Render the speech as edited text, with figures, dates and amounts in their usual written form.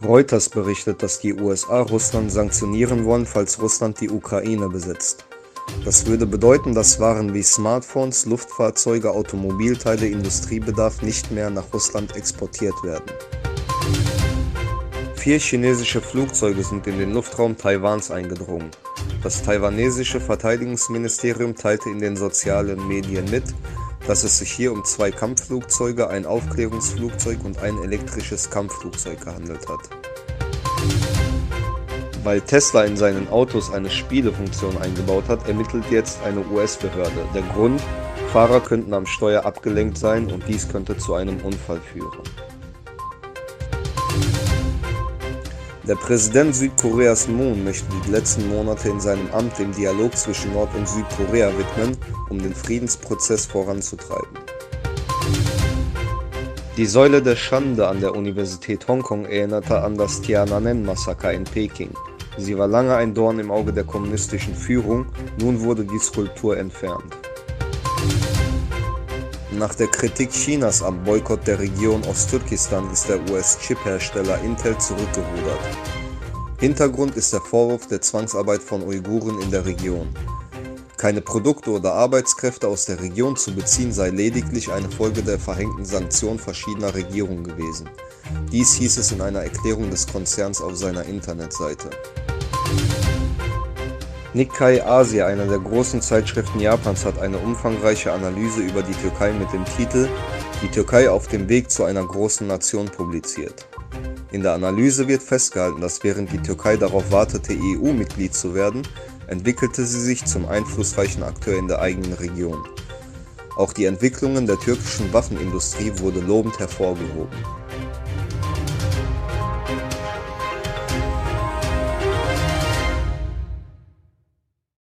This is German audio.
Reuters berichtet, dass die USA Russland sanktionieren wollen, falls Russland die Ukraine besetzt. Das würde bedeuten, dass Waren wie Smartphones, Luftfahrzeuge, Automobilteile, Industriebedarf nicht mehr nach Russland exportiert werden. 4 chinesische Flugzeuge sind in den Luftraum Taiwans eingedrungen. Das taiwanesische Verteidigungsministerium teilte in den sozialen Medien mit, dass es sich hier um 2 Kampfflugzeuge, ein Aufklärungsflugzeug und ein elektrisches Kampfflugzeug gehandelt hat. Weil Tesla in seinen Autos eine Spielefunktion eingebaut hat, ermittelt jetzt eine US-Behörde. Der Grund: Fahrer könnten am Steuer abgelenkt sein und dies könnte zu einem Unfall führen. Der Präsident Südkoreas Moon möchte die letzten Monate in seinem Amt dem Dialog zwischen Nord- und Südkorea widmen, um den Friedensprozess voranzutreiben. Die Säule der Schande an der Universität Hongkong erinnerte an das Tiananmen-Massaker in Peking. Sie war lange ein Dorn im Auge der kommunistischen Führung, nun wurde die Skulptur entfernt. Nach der Kritik Chinas am Boykott der Region Osttürkistan ist der US-Chip-Hersteller Intel zurückgerudert. Hintergrund ist der Vorwurf der Zwangsarbeit von Uiguren in der Region. Keine Produkte oder Arbeitskräfte aus der Region zu beziehen sei lediglich eine Folge der verhängten Sanktionen verschiedener Regierungen gewesen. Dies hieß es in einer Erklärung des Konzerns auf seiner Internetseite. Nikkei Asia, einer der großen Zeitschriften Japans, hat eine umfangreiche Analyse über die Türkei mit dem Titel „Die Türkei auf dem Weg zu einer großen Nation" publiziert. In der Analyse wird festgehalten, dass während die Türkei darauf wartete, EU-Mitglied zu werden, entwickelte sie sich zum einflussreichen Akteur in der eigenen Region. Auch die Entwicklungen der türkischen Waffenindustrie wurde lobend hervorgehoben.